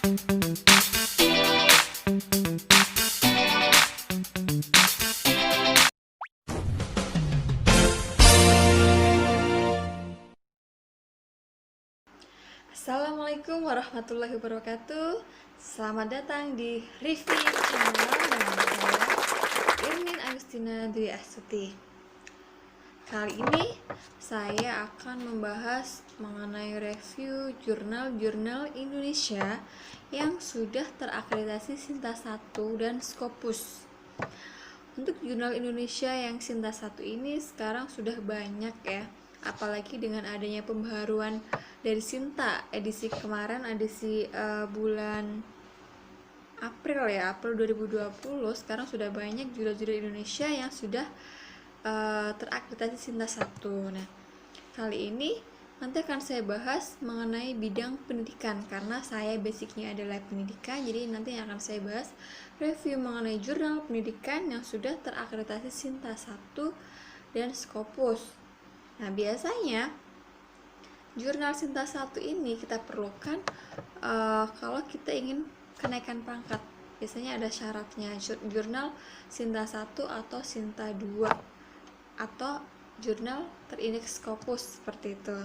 Assalamualaikum warahmatullahi wabarakatuh. Selamat datang di review channel dengan saya Irmin Agustina Dwi Astuti. Kali ini saya akan membahas mengenai review jurnal-jurnal Indonesia yang sudah terakreditasi Sinta 1 dan Scopus. Untuk jurnal Indonesia yang Sinta 1 ini sekarang sudah banyak ya, apalagi dengan adanya pembaharuan dari Sinta edisi kemarin, edisi bulan April 2020. Sekarang sudah banyak jurnal-jurnal Indonesia yang sudah terakreditasi Sinta 1. Nah, kali ini nanti akan saya bahas mengenai bidang pendidikan, karena saya basicnya adalah pendidikan. Jadi nanti yang akan saya bahas review mengenai jurnal pendidikan yang sudah terakreditasi Sinta 1 dan Scopus. Nah, biasanya jurnal Sinta 1 ini kita perlukan kalau kita ingin kenaikan pangkat. Biasanya ada syaratnya, jurnal Sinta 1 atau Sinta 2 atau jurnal terindeks Scopus, seperti itu.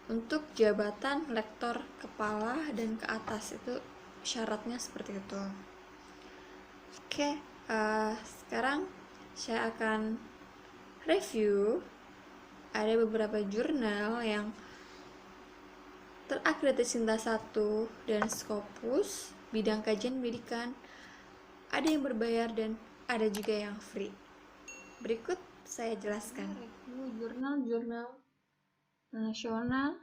Untuk jabatan lektor kepala dan ke atas itu syaratnya seperti itu. Oke, sekarang saya akan review. Ada beberapa jurnal yang terakreditasi Sinta 1 dan Scopus bidang kajian pendidikan. Ada yang berbayar dan ada juga yang free. Berikut saya jelaskan. Review jurnal-jurnal nasional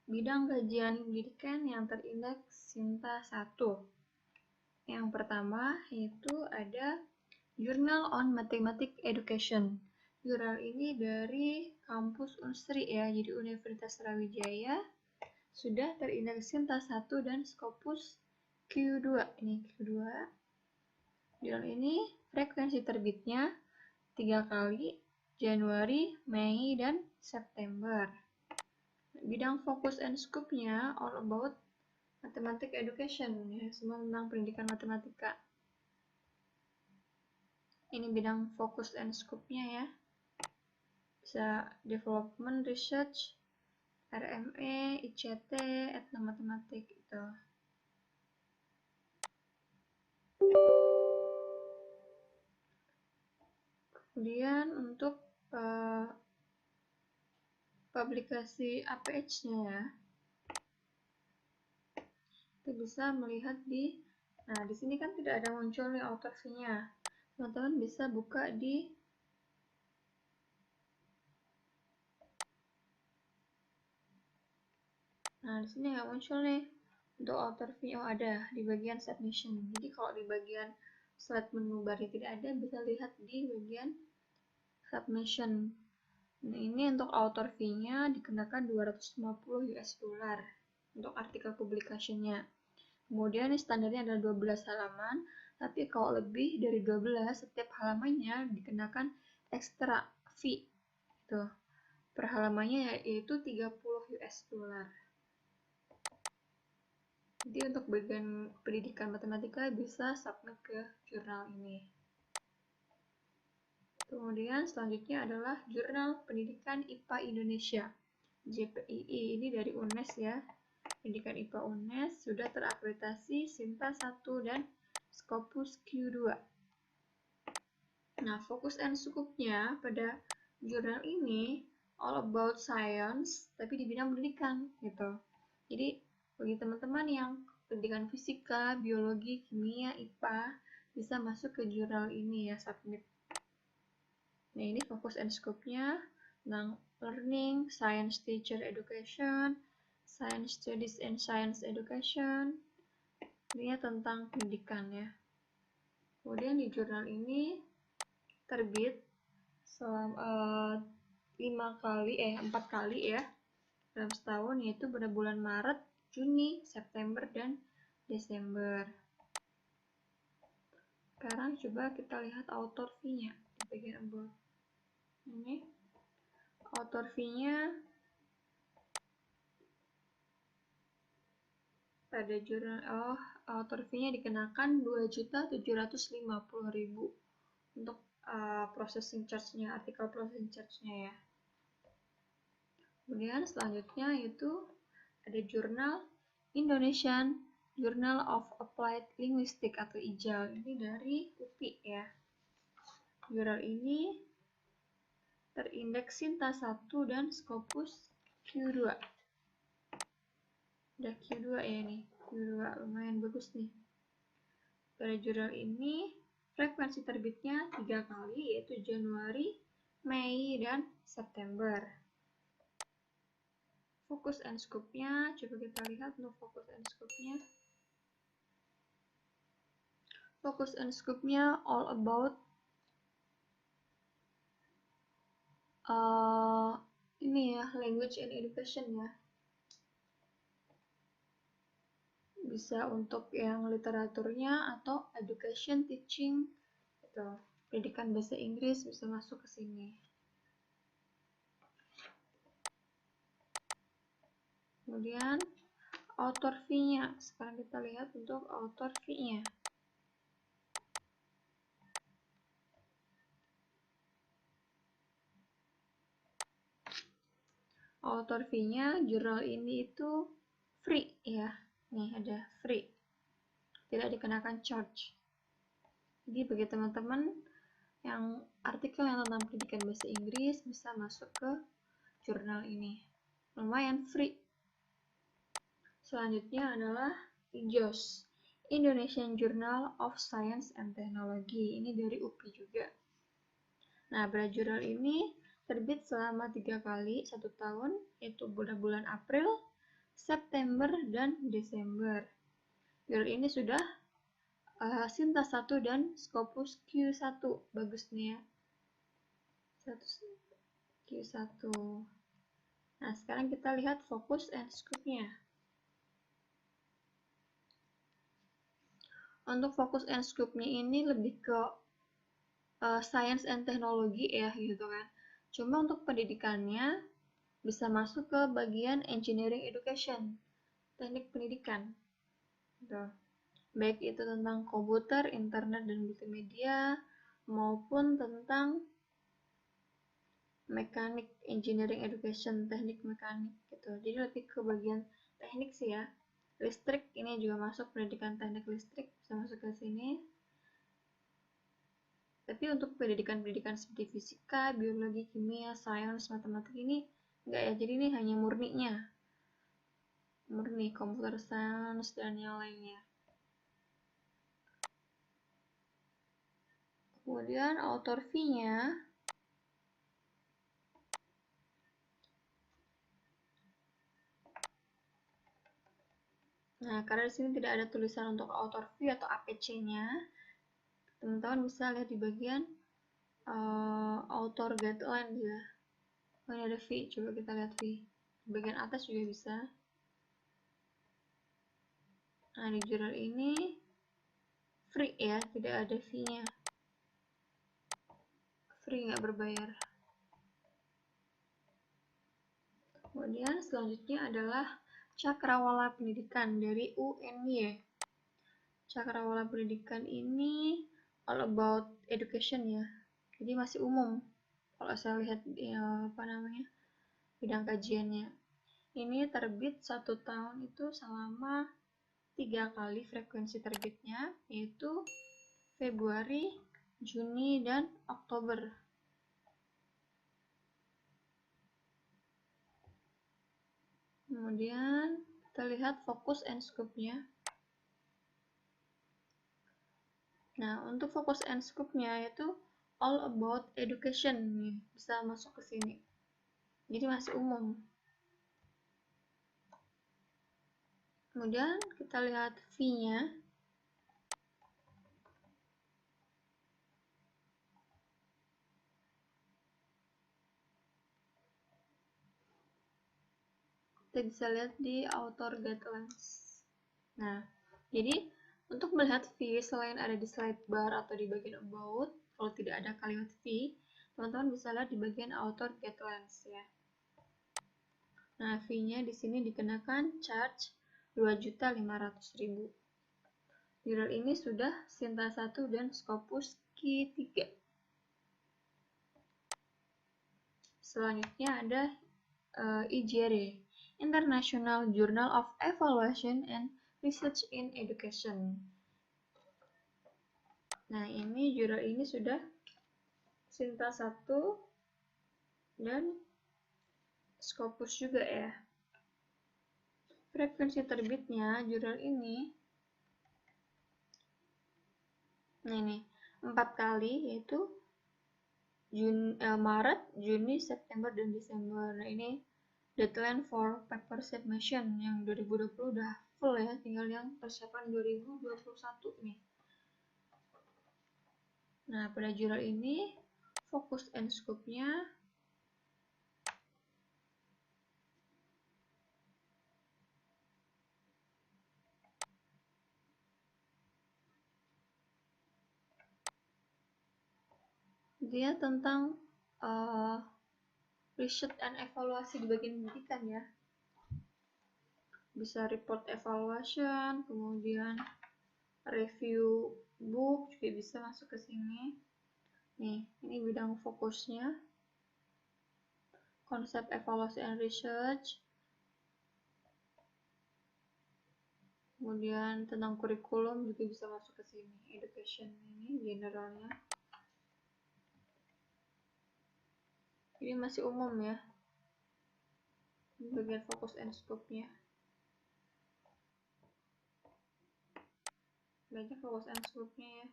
bidang kajian pendidikan yang terindeks Sinta 1. Yang pertama yaitu ada Journal on Mathematics Education. Jurnal ini dari kampus Unsri ya, jadi Universitas Sriwijaya, sudah terindeks Sinta 1 dan Scopus Q2. Ini Q2. Jurnal ini frekuensi terbitnya 3 kali, Januari, Mei, dan September. Bidang fokus and scope-nya all about mathematics education, ya, semua tentang pendidikan matematika. Ini bidang fokus and scope-nya ya. Bisa development, research, RME, ICT, etnomatematik itu. Kemudian untuk publikasi APH-nya ya, kita bisa melihat di sini kan tidak ada muncul nih author fee-nya. Teman-teman bisa buka di di sini nggak muncul nih untuk author fee. Oh, ada di bagian submission. Jadi kalau di bagian slide menu bar tidak ada, bisa lihat di bagian submission. Nah, ini untuk author fee-nya dikenakan 250 US dollar untuk artikel publication-nya. Kemudian standarnya adalah 12 halaman, tapi kalau lebih dari 12, setiap halamannya dikenakan extra fee. Itu per halamannya yaitu 30 US dollar. Jadi untuk bagian pendidikan matematika bisa submit ke jurnal ini. Kemudian selanjutnya adalah Jurnal Pendidikan IPA Indonesia, JPII. Ini dari UNES ya. Pendidikan IPA UNES sudah terakreditasi Sinta 1 dan Scopus Q2. Nah, fokus and scope-nya pada jurnal ini all about science, tapi di bidang pendidikan gitu. Jadi bagi teman-teman yang pendidikan fisika, biologi, kimia, IPA bisa masuk ke jurnal ini ya, submit. Nah, ini fokus and scope-nya tentang learning, science teacher education, science studies and science education. Ini tentang pendidikan ya. Kemudian di jurnal ini terbit selama 4 kali ya dalam setahun, yaitu pada bulan Maret, Juni, September, dan Desember. Sekarang coba kita lihat author fee-nya di bagian about. Ini author fee-nya Pada jurnal author fee-nya dikenakan 2.750.000 untuk processing charge-nya, artikel processing charge-nya ya. Kemudian selanjutnya yaitu ada jurnal Indonesian Journal of Applied Linguistics atau IJAL. Ini dari UPI ya. Jurnal ini terindeks Sinta 1 dan Scopus Q2. Udah Q2 ya nih. Q2 lumayan bagus nih. Pada jurnal ini frekuensi terbitnya 3 kali, yaitu Januari, Mei, dan September. Fokus and scope-nya, coba kita lihat untuk fokus and scope-nya. Fokus and scope-nya all about ini ya, language and education ya. Bisa untuk yang literaturnya atau education, teaching, gitu. Pendidikan bahasa Inggris bisa masuk ke sini. Kemudian author fee-nya. Sekarang kita lihat untuk author fee-nya. Author fee-nya jurnal ini itu free ya. Nih ada free. Tidak dikenakan charge. Jadi bagi teman-teman yang artikel yang tentang pendidikan bahasa Inggris bisa masuk ke jurnal ini. Lumayan free. Selanjutnya adalah IJOS, Indonesian Journal of Science and Technology. Ini dari UPI juga. Nah, pada jurnal ini terbit selama 3 kali 1 tahun, yaitu bulan April, September, dan Desember. Jurnal ini sudah Sinta 1 dan Scopus Q1. Bagus nih ya. Q1. Nah, sekarang kita lihat fokus and scope-nya. Untuk fokus and scope-nya ini lebih ke science and teknologi ya gitu kan. Cuma untuk pendidikannya bisa masuk ke bagian engineering education, teknik pendidikan. Gitu. Baik itu tentang komputer, internet, dan multimedia, maupun tentang mekanik, engineering education, teknik mekanik gitu. Jadi lebih ke bagian teknik sih ya. Listrik ini juga masuk, pendidikan teknik listrik bisa masuk ke sini. Tapi untuk pendidikan-pendidikan seperti fisika, biologi, kimia, sains, matematik ini enggak ya. Jadi ini hanya murninya. Murni computer science dan yang lainnya. Kemudian author fee-nya nah, karena di sini tidak ada tulisan untuk author fee atau APC-nya, teman-teman bisa lihat di bagian author guideline ya. Oh, ini ada fee, coba kita lihat fee. Di bagian atas juga bisa. Nah, di jurnal ini free ya, tidak ada fee-nya. Free, nggak berbayar. Kemudian selanjutnya adalah Cakrawala Pendidikan dari UNY. Cakrawala Pendidikan ini all about education ya. Jadi masih umum. Kalau saya lihat ya, bidang kajiannya. Ini terbit 1 tahun itu selama 3 kali frekuensi terbitnya, yaitu Februari, Juni, dan Oktober. Kemudian kita lihat fokus and scope-nya. Nah, untuk fokus and scope-nya yaitu all about education nih, bisa masuk ke sini. Jadi masih umum. Kemudian kita lihat fee-nya. Kita bisa lihat di author guidelines. Nah, jadi untuk melihat fee selain ada di slide bar atau di bagian about, kalau tidak ada kalimat fee, teman-teman bisa lihat di bagian author guidelines ya. Nah, fee-nya di sini dikenakan charge 2.500.000. Jurnal ini sudah Sinta 1 dan Scopus Q 3. Selanjutnya ada IJRE, International Journal of Evaluation and Research in Education. Nah, ini jurnal ini sudah Sinta 1 dan Scopus juga ya. Frekuensi terbitnya jurnal ini, nah ini 4 kali, yaitu Maret, Juni, September, dan Desember. Nah, ini deadline for paper submission yang 2020 udah full ya, tinggal yang persiapan 2021 nih. Nah, pada jurnal ini fokus and scope-nya dia tentang riset and evaluasi di bagian pendidikan ya. Bisa report evaluation, kemudian review book juga bisa masuk ke sini. Nih, ini bidang fokusnya. Konsep evaluasi and research. Kemudian tentang kurikulum juga bisa masuk ke sini. Education ini generalnya. Ini masih umum ya. Bagian fokus and scope-nya. Banyak fokus and scope-nya ya.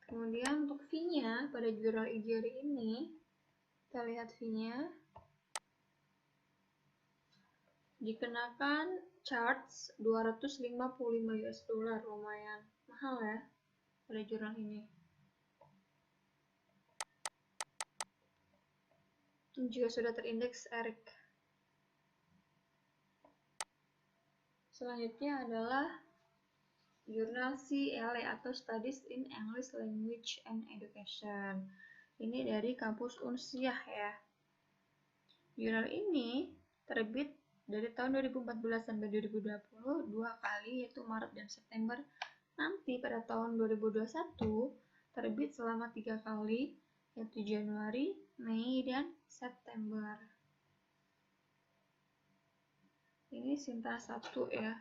Kemudian untuk fee-nya pada jurnal IJRE ini, kita lihat fee-nya. Dikenakan charge 255 US dollar, lumayan mahal ya pada jurnal ini. Ini juga sudah terindeks ERIC. Selanjutnya adalah jurnal CLE atau Studies in English Language and Education. Ini dari kampus Unsiah ya. Jurnal ini terbit dari tahun 2014 sampai 2020 2 kali, yaitu Maret dan September. Nanti pada tahun 2021 terbit selama 3 kali, yaitu Januari, Mei, dan September. Ini Sinta 1 ya.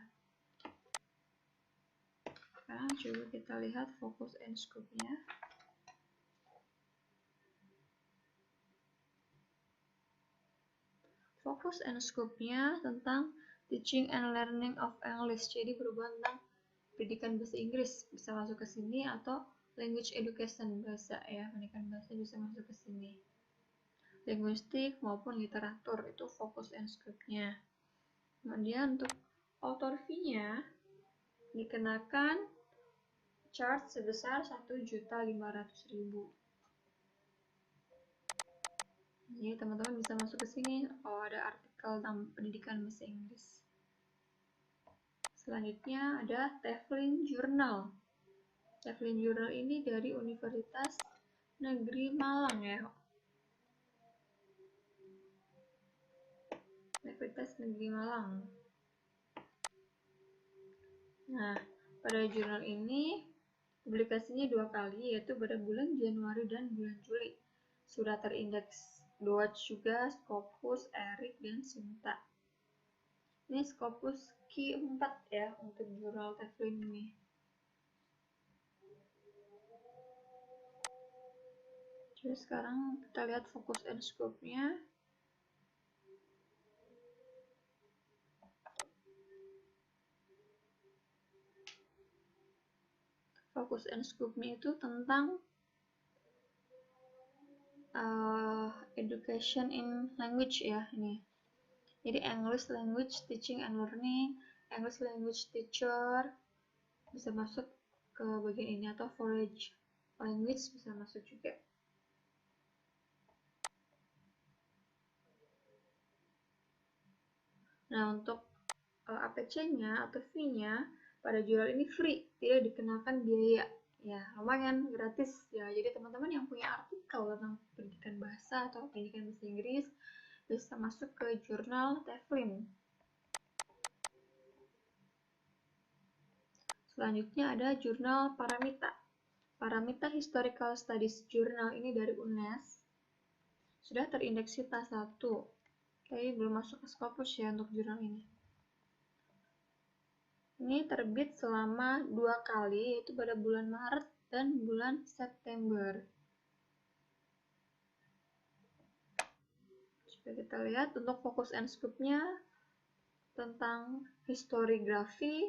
Sekarang coba kita lihat fokus and scope-nya. Fokus and scope-nya tentang teaching and learning of English. Jadi berhubungan tentang pendidikan bahasa Inggris, bisa masuk ke sini, atau language education, bahasa ya, pendidikan bahasa bisa masuk ke sini. Linguistik maupun literatur, itu fokus and scope-nya. Kemudian untuk author fee-nya dikenakan charge sebesar 1.500.000. Jadi teman-teman bisa masuk ke sini kalau ada artikel tentang pendidikan bahasa Inggris. Selanjutnya ada Tevlin Journal. Tevlin Journal ini dari Universitas Negeri Malang ya. Universitas Negeri Malang. Nah, pada jurnal ini publikasinya 2 kali, yaitu pada bulan Januari dan bulan Juli. Sudah terindeks Deutsch juga, Scopus, ERIC, dan Sinta. Ini Scopus Q4 ya untuk jurnal Tevlin ini. Jadi sekarang kita lihat fokus and scope-nya. Fokus and scope-nya itu tentang education in language ya ini. Jadi English language teaching and learning, English language teacher bisa masuk ke bagian ini, atau forage language bisa masuk juga. Nah, untuk APC-nya atau fee-nya pada jurnal ini free, tidak dikenakan biaya. Ya, lumayan gratis ya. Jadi teman-teman yang punya artikel tentang pendidikan bahasa atau pendidikan bahasa Inggris bisa masuk ke jurnal Teflin. Selanjutnya ada jurnal Paramita. Paramita Historical Studies Journal ini dari UNES. Sudah terindeksi tas 1. Tapi belum masuk ke Scopus ya untuk jurnal ini. Ini terbit selama 2 kali, yaitu pada bulan Maret dan bulan September. Coba kita lihat untuk fokus and scope-nya tentang historiografi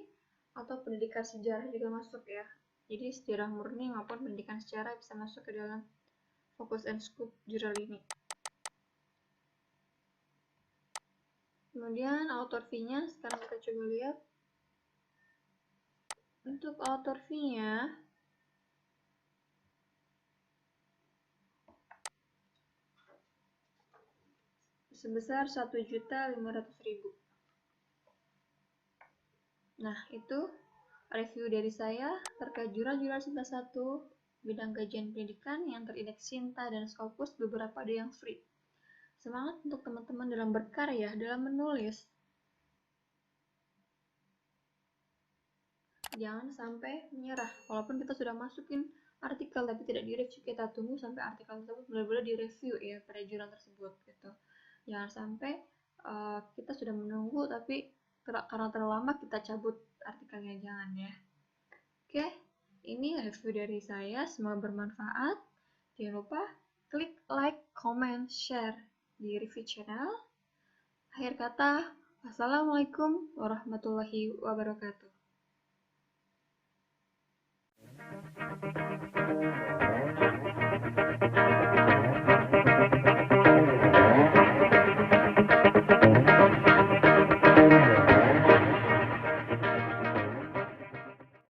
atau pendidikan sejarah juga masuk ya. Jadi sejarah murni maupun pendidikan sejarah bisa masuk ke dalam fokus and scope jurnal ini. Kemudian author fee-nya sekarang kita coba lihat. Untuk author fee-nya sebesar 1.500.000. Nah, itu review dari saya terkait jurnal-jurnal Sinta 1 bidang kajian pendidikan yang terindeks Sinta dan Scopus, beberapa ada yang free. Semangat untuk teman-teman dalam berkarya, dalam menulis. Jangan sampai menyerah, walaupun kita sudah masukin artikel tapi tidak direview, kita tunggu sampai artikel tersebut benar-benar direview ya pada jurnal tersebut gitu. Jangan sampai kita sudah menunggu tapi karena terlalu lama kita cabut artikelnya, jangan ya. Oke, ini review dari saya, semoga bermanfaat. Jangan lupa klik like, comment, share di review channel. Akhir kata, wassalamualaikum warahmatullahi wabarakatuh.